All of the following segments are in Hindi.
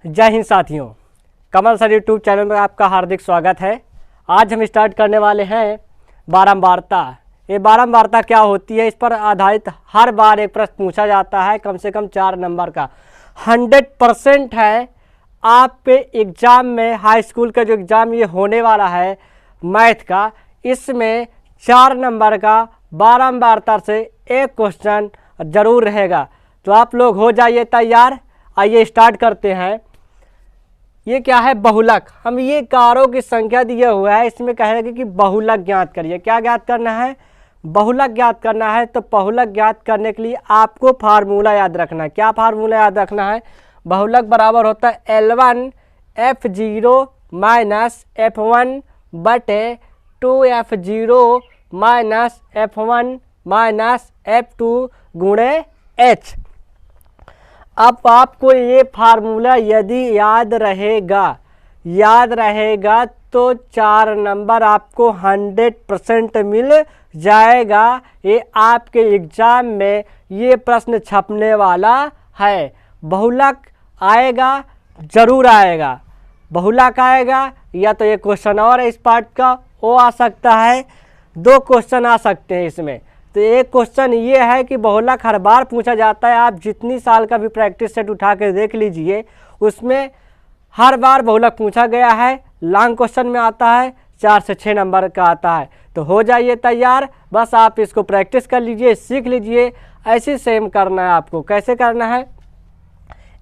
जय हिंद साथियों, कमल सर यूट्यूब चैनल में आपका हार्दिक स्वागत है। आज हम स्टार्ट करने वाले हैं बारंबारता। ये बारंबारता क्या होती है, इस पर आधारित हर बार एक प्रश्न पूछा जाता है, कम से कम 4 नंबर का। 100% है आप पे एग्ज़ाम में, हाई स्कूल का जो एग्ज़ाम ये होने वाला है मैथ का, इसमें 4 नंबर का बारंबारता से एक क्वेश्चन ज़रूर रहेगा। तो आप लोग हो जाइए तैयार। आइए स्टार्ट करते हैं। ये क्या है? बहुलक। हम ये कारों की संख्या दिया हुआ है, इसमें कहेंगे कि बहुलक ज्ञात करिए। क्या ज्ञात करना है? बहुलक ज्ञात करना है। तो बहुलक ज्ञात करने के लिए आपको फार्मूला याद रखना है। क्या फार्मूला याद रखना है? बहुलक बराबर होता है L1 F0 माइनस F1 बटे 2F0 minus F1 minus F2 गुणे H। अब आपको ये फार्मूला यदि याद रहेगा तो 4 नंबर आपको 100% मिल जाएगा। ये आपके एग्ज़ाम में ये प्रश्न छपने वाला है। बहुलक आएगा, ज़रूर आएगा। बहुलक आएगा या तो ये क्वेश्चन और है इस पार्ट का, वो आ सकता है। 2 क्वेश्चन आ सकते हैं इसमें। तो एक क्वेश्चन ये है कि बहुलक हर बार पूछा जाता है। आप जितनी साल का भी प्रैक्टिस सेट उठा के देख लीजिए, उसमें हर बार बहुलक पूछा गया है। लॉन्ग क्वेश्चन में आता है, 4 से 6 नंबर का आता है। तो हो जाइए तैयार। बस आप इसको प्रैक्टिस कर लीजिए, सीख लीजिए। ऐसे सेम करना है आपको। कैसे करना है?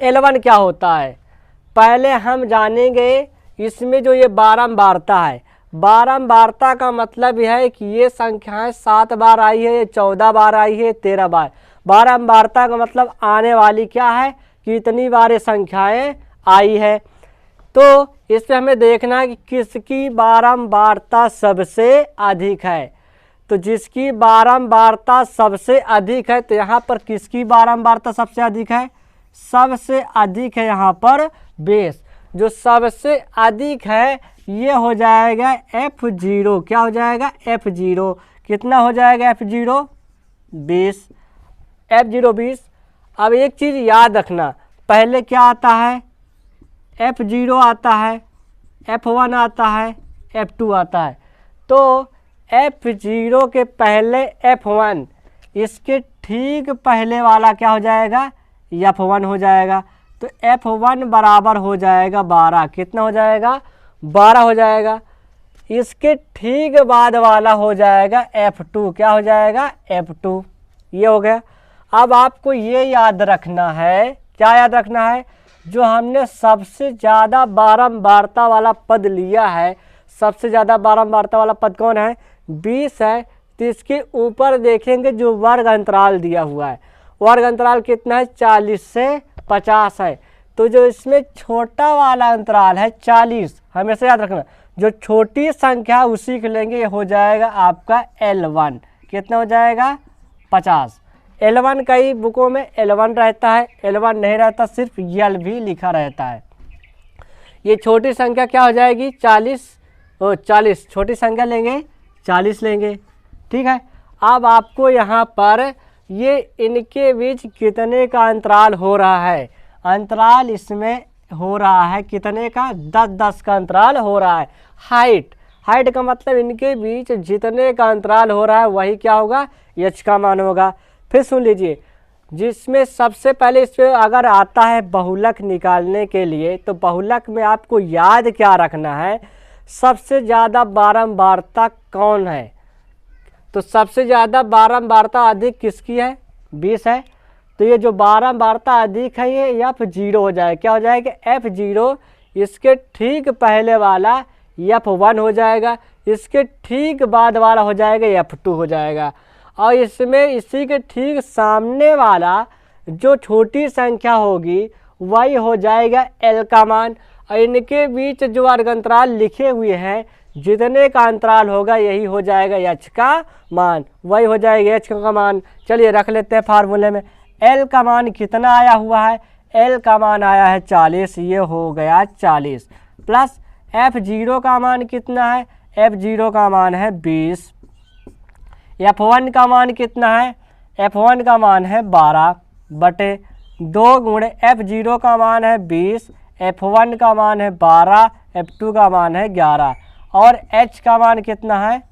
L1 क्या होता है पहले हम जानेंगे। इसमें जो ये बारंबारता है, बारंबारता का मतलब यह है कि ये संख्याएं 7 बार आई है, 14 बार आई है, 13 बार। बारंबारता का मतलब आने वाली क्या है कि इतनी बार ये संख्याएं आई है। तो इसमें हमें देखना है कि किसकी बारंबारता सबसे अधिक है। तो जिसकी बारंबारता सबसे अधिक है, तो यहाँ पर किसकी बारंबारता सबसे अधिक है? सबसे अधिक है यहाँ पर बेस। जो सबसे अधिक है ये हो जाएगा F0। क्या हो जाएगा? F0। कितना हो जाएगा F0? 20। F0 20। अब एक चीज़ याद रखना, पहले क्या आता है? F0 आता है, F1 आता है, F2 आता है। तो F0 के पहले F1, इसके ठीक पहले वाला क्या हो जाएगा? F1 हो जाएगा। तो F1 बराबर हो जाएगा 12। कितना हो जाएगा? 12 हो जाएगा। इसके ठीक बाद वाला हो जाएगा F2। क्या हो जाएगा? F2। ये हो गया। अब आपको ये याद रखना है। क्या याद रखना है? जो हमने सबसे ज़्यादा बारंबारता वाला पद लिया है, सबसे ज़्यादा बारंबारता वाला पद कौन है? 20 है। तो इसके ऊपर देखेंगे जो वर्ग अंतराल दिया हुआ है, वर्ग अंतराल कितना है? 40 से 50 है। तो जो इसमें छोटा वाला अंतराल है 40, हमेशा याद रखना, जो छोटी संख्या उसी के लेंगे। ये हो जाएगा आपका L1। कितना हो जाएगा? 50। L1 कई बुकों में L1 रहता है, L1 नहीं रहता, सिर्फ L भी लिखा रहता है। ये छोटी संख्या क्या हो जाएगी? 40 छोटी संख्या लेंगे, 40 लेंगे। ठीक है। अब आपको यहाँ पर ये इनके बीच कितने का अंतराल हो रहा है? अंतराल इसमें हो रहा है कितने का? 10-10 का अंतराल हो रहा है। हाइट का मतलब इनके बीच जितने का अंतराल हो रहा है वही क्या होगा? H का मान होगा। फिर सुन लीजिए, जिसमें सबसे पहले इस पर अगर आता है बहुलक निकालने के लिए, तो बहुलक में आपको याद क्या रखना है? सबसे ज़्यादा बारंबारता कौन है? तो सबसे ज़्यादा बारंबारता अधिक किसकी है? 20 है। तो ये जो बारंबारता अधिक है ये F0 हो जाएगा। क्या हो जाएगा? F0। इसके ठीक पहले वाला F1 हो जाएगा, इसके ठीक बाद वाला हो जाएगा F2 हो जाएगा, और इसमें इसी के ठीक सामने वाला जो छोटी संख्या होगी वही हो जाएगा L का मान। और इनके बीच जो वर्ग अंतराल लिखे हुए हैं, जितने का अंतराल होगा यही हो जाएगा H का मान, वही हो जाएगा H का मान। चलिए रख लेते हैं फार्मूले में। L का मान कितना आया हुआ है? L का मान आया है 40। ये हो गया 40 प्लस F0 का मान कितना है? F0 का मान है 20। F1 का मान कितना है? F1 का मान है 12 बटे 2 गुणे F0 का मान है 20, F1 का मान है 12, F2 का मान है 11 और H का मान कितना है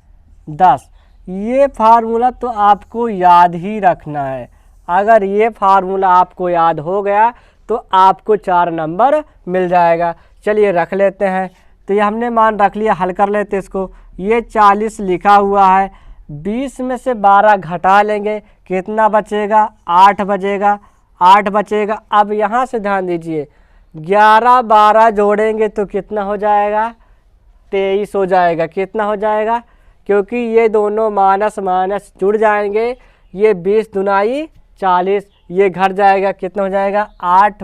10। ये फार्मूला तो आपको याद ही रखना है। अगर ये फार्मूला आपको याद हो गया तो आपको 4 नंबर मिल जाएगा। चलिए रख लेते हैं। तो ये हमने मान रख लिया, हल कर लेते इसको। ये 40 लिखा हुआ है, 20 में से 12 घटा लेंगे, कितना बचेगा 8 बचेगा, 8 बचेगा। अब यहाँ से ध्यान दीजिए, 11 12 जोड़ेंगे तो कितना हो जाएगा 23 हो जाएगा। कितना हो जाएगा, क्योंकि ये दोनों माइनस माइनस जुड़ जाएंगे। ये 20 दुनाई 40, ये घट जाएगा, कितना हो जाएगा 8।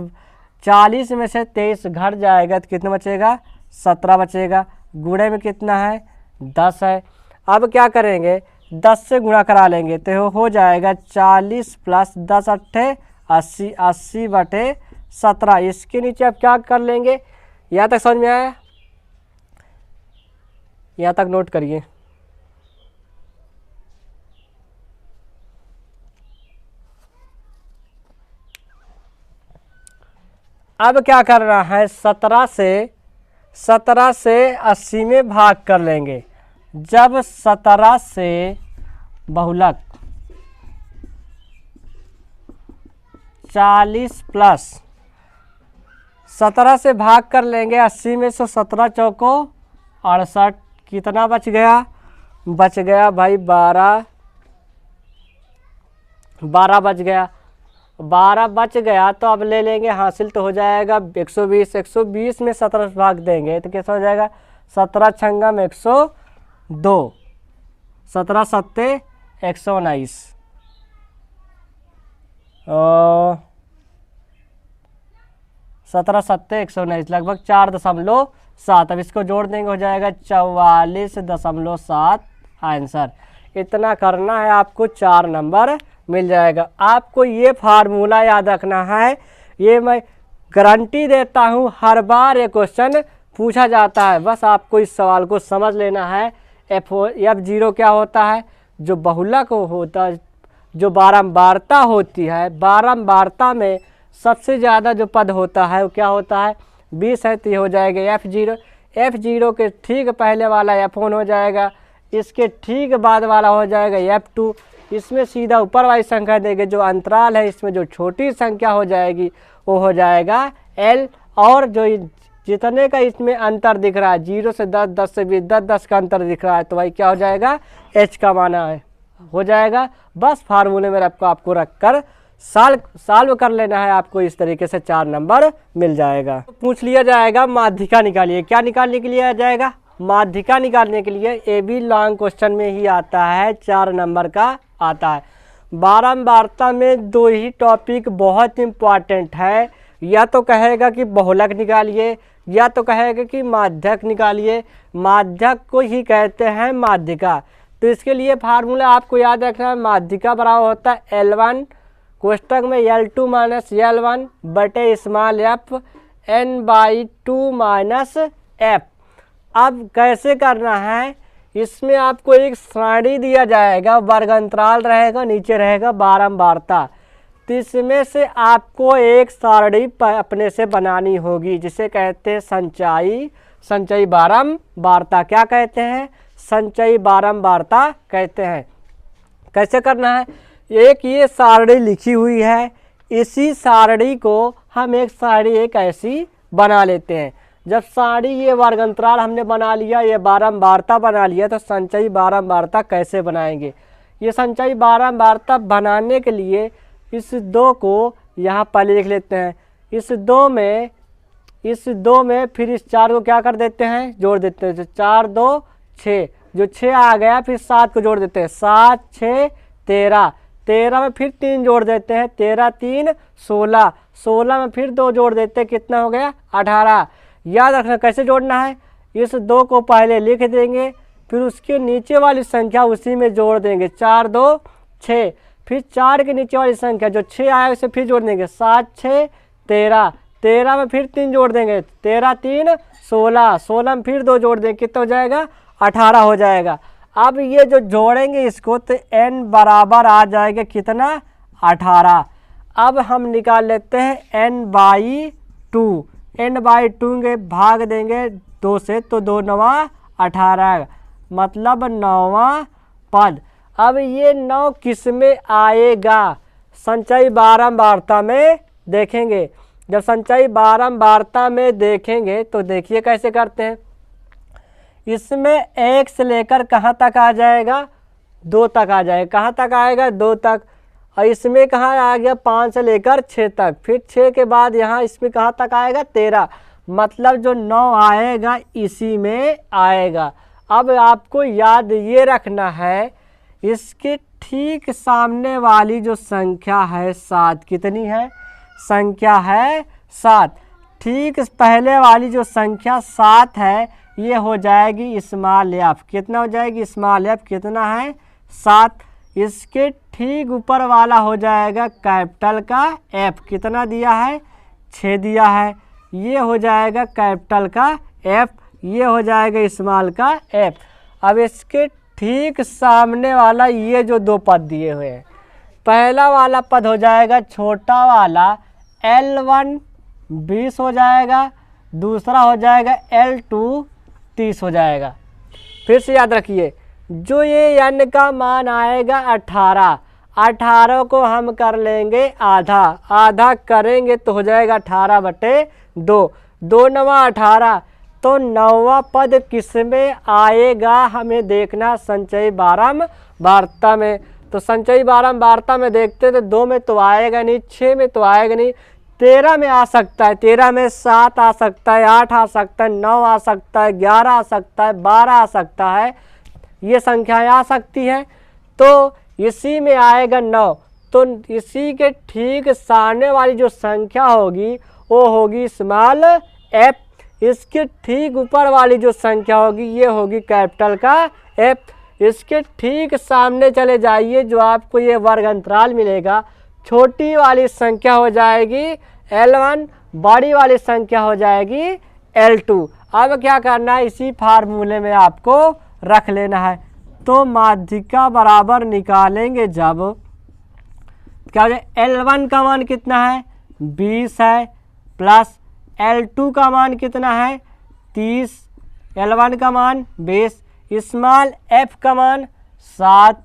40 में से 23 घट जाएगा तो कितना बचेगा 17 बचेगा। गुणे में कितना है 10 है। अब क्या करेंगे 10 से गुणा करा लेंगे तो हो जाएगा 40 प्लस 10 अट्ठे 80, 80 बटे 17। इसके नीचे अब क्या कर लेंगे, यहाँ तक समझ में आया, यहाँ तक नोट करिए। अब क्या करना है, 17 से 80 में भाग कर लेंगे। जब 17 से बहुलक 40 प्लस 17 से भाग कर लेंगे 80 में, से 17 चौको 68, कितना बच गया, बच गया भाई 12 बच गया। 12 बच गया तो अब ले लेंगे, हासिल तो हो जाएगा 120। 120 में 17 भाग देंगे तो कैसा हो जाएगा 17 छंगा में 102, 17 सत्ते 119 और 17 सत्ते 119 लगभग 4.7। अब इसको जोड़ देंगे हो जाएगा 44.7 आंसर। इतना करना है आपको, 4 नंबर मिल जाएगा। आपको ये फार्मूला याद रखना है, ये मैं गारंटी देता हूँ, हर बार ये क्वेश्चन पूछा जाता है। बस आपको इस सवाल को समझ लेना है। F0 क्या होता है, जो बहुलक होता है, जो बारंबारता होती है, बारंबारता में सबसे ज़्यादा जो पद होता है वो क्या होता है 20 है, तो ये हो जाएगा F0। F0 के ठीक पहले वाला F1 हो जाएगा, इसके ठीक बाद वाला हो जाएगा F2। इसमें सीधा ऊपर वाली संख्या देंगे, जो अंतराल है इसमें जो छोटी संख्या हो जाएगी वो हो जाएगा L। और जो जितने का इसमें अंतर दिख रहा है 0 से 10, 10 से 20, 10 10 का अंतर दिख रहा है, तो भाई क्या हो जाएगा H का माना है हो जाएगा। बस फार्मूले में आपको रखकर सॉल्व कर लेना है। आपको इस तरीके से 4 नंबर मिल जाएगा। पूछ लिया जाएगा माध्यिका निकालिए। क्या निकालने के लिए आ जाएगा, माध्यिका निकालने के लिए ए बी लॉन्ग क्वेश्चन में ही आता है, 4 नंबर का आता है। बारंबारता में 2 ही टॉपिक बहुत इम्पॉर्टेंट है, या तो कहेगा कि बहुलक निकालिए या तो कहेगा कि माध्यक निकालिए। माध्यक को ही कहते हैं माध्यिका। तो इसके लिए फार्मूला आपको याद रखना है, माध्यिका बराबर होता है L1 कोष्टक में L2 माइनस L1 बटे small f n/2 minus f। अब कैसे करना है, इसमें आपको एक सारणी दिया जाएगा, वर्ग अंतराल रहेगा, नीचे रहेगा बारंबारता। तो इसमें से आपको एक सारणी अपने से बनानी होगी, जिसे कहते हैं संचयी बारंबारता। क्या कहते हैं, संचयी बारंबारता कहते हैं। कैसे करना है, एक ये सारणी लिखी हुई है, इसी सारणी को हम एक सारणी एक ऐसी बना लेते हैं। जब सारणी ये वर्ग अंतराल हमने बना लिया, ये बारंबारता बना लिया, तो संचयी बारंबारता कैसे बनाएंगे। ये संचयी बारंबारता बनाने के लिए इस 2 को यहाँ पहले लिख लेते हैं। इस दो में फिर इस 4 को क्या कर देते हैं, जोड़ देते हैं। तो 4 2 6, जो 6 आ गया, फिर 7 को जोड़ देते हैं, 7 6 13, 13 में फिर 3 जोड़ देते हैं, 13 3 16, 16 में फिर 2 जोड़ देते हैं, कितना हो गया 18। याद रखना कैसे जोड़ना है, इस 2 को पहले लिख देंगे, फिर उसके नीचे वाली संख्या उसी में जोड़ देंगे, 4 2 6, फिर 4 के नीचे वाली संख्या जो 6 आया उसे फिर जोड़ देंगे, 7 6 13, 13 में फिर 3 जोड़ देंगे, 13 3 16, 16 में फिर 2 जोड़ देंगे, कितना हो जाएगा 18 हो जाएगा। अब ये जो जोड़ेंगे इसको तो n बराबर आ जाएगा कितना 18। अब हम निकाल लेते हैं n/2। n/2 के भाग देंगे 2 से तो 2 9 18 मतलब 9वां पद। अब ये 9 किस में आएगा? संचयी बारंबारता में देखेंगे। जब संचयी बारंबारता में देखेंगे तो देखिए कैसे करते हैं। इसमें 1 से लेकर कहाँ तक आ जाएगा? 2 तक आ जाएगा। कहाँ तक आएगा? 2 तक। और इसमें कहाँ आ गया? 5 से लेकर 6 तक। फिर 6 के बाद यहाँ इसमें कहाँ तक आएगा? 13। मतलब जो 9 आएगा इसी में आएगा। अब आपको याद ये रखना है, इसके ठीक सामने वाली जो संख्या है 7 कितनी है? संख्या है 7। ठीक पहले वाली जो संख्या 7 है ये हो जाएगी स्मॉल एफ। कितना हो जाएगी? स्मॉल एफ कितना है? 7। इसके ठीक ऊपर वाला हो जाएगा कैपिटल का एफ। कितना दिया है? 6 दिया है। ये हो जाएगा कैपिटल का एफ, ये हो जाएगा स्मॉल का एफ। अब इसके ठीक सामने वाला ये जो 2 पद दिए हुए हैं, पहला वाला पद हो जाएगा छोटा वाला L1 20 हो जाएगा, दूसरा हो जाएगा L2 30 हो जाएगा। फिर से याद रखिए, जो ये n का मान आएगा 18, 18 को हम कर लेंगे आधा, आधा करेंगे तो हो जाएगा 18/2, 2 9 18। तो 9वां पद किस में आएगा हमें देखना, संचयी बारंबारता में। तो संचयी बारंबारता में देखते तो 2 में तो आएगा नहीं, 6 में तो आएगा नहीं, 13 में आ सकता है। 13 में 7 आ सकता है, 8 आ सकता है, 9 आ सकता है, 11 आ सकता है, 12 आ सकता है, ये संख्याएं आ सकती हैं। तो इसी में आएगा 9। तो इसी के ठीक सामने वाली जो संख्या होगी वो होगी स्मॉल एफ। इसके ठीक ऊपर वाली जो संख्या होगी ये होगी कैपिटल का एफ। इसके ठीक सामने चले जाइए, जो आपको ये वर्ग अंतराल मिलेगा, छोटी वाली संख्या हो जाएगी L1, बड़ी वाली संख्या हो जाएगी L2। अब क्या करना है, इसी फार्मूले में आपको रख लेना है। तो माध्यिका बराबर निकालेंगे जब, क्या हो जाए, L1 का मान कितना है? 20 है, प्लस L2 का मान कितना है? 30, L1 का मान 20, स्मॉल f का मान 7,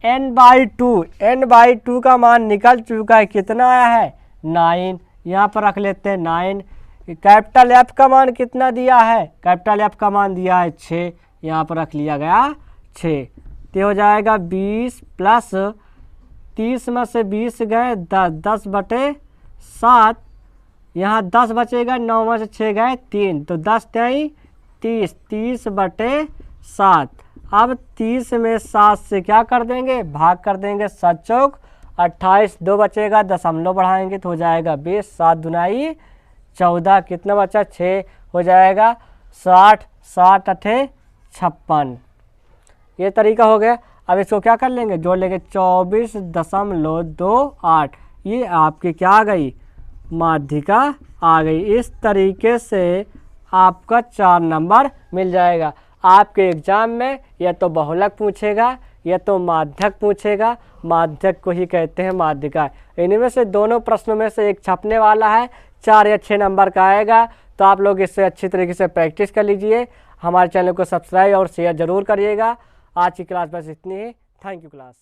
n/2 का मान निकल चुका है, कितना आया है? 9। यहाँ पर रख लेते हैं 9। कैपिटल F का मान कितना दिया है? कैपिटल F का मान दिया है 6, यहाँ पर रख लिया गया 6। तो हो जाएगा 20 प्लस 30 में से 20 गए 10, 10/7, यहाँ 10 बचेगा, 9 में से 6 गए 3, तो 10 3 30, 30/7। अब 30 में 7 से क्या कर देंगे? भाग कर देंगे, 7 चौक 28, 2 बचेगा, दशमलव बढ़ाएंगे तो हो जाएगा 20, 7 दूनाई 14, कितना बचा? 6 हो जाएगा 60, 7 8 56। ये तरीका हो गया। अब इसको क्या कर लेंगे? जोड़ लेंगे, 24.28। ये आपकी क्या आ गई? माध्यिका आ गई। इस तरीके से आपका 4 नंबर मिल जाएगा। आपके एग्जाम में या तो बहुलक पूछेगा या तो माध्यक पूछेगा, माध्यक को ही कहते हैं माध्यिका। इनमें से दोनों प्रश्नों में से एक छपने वाला है, 4 या 6 नंबर का आएगा। तो आप लोग इससे अच्छी तरीके से प्रैक्टिस कर लीजिए। हमारे चैनल को सब्सक्राइब और शेयर जरूर करिएगा। आज की क्लास बस इतनी ही। Thank you class.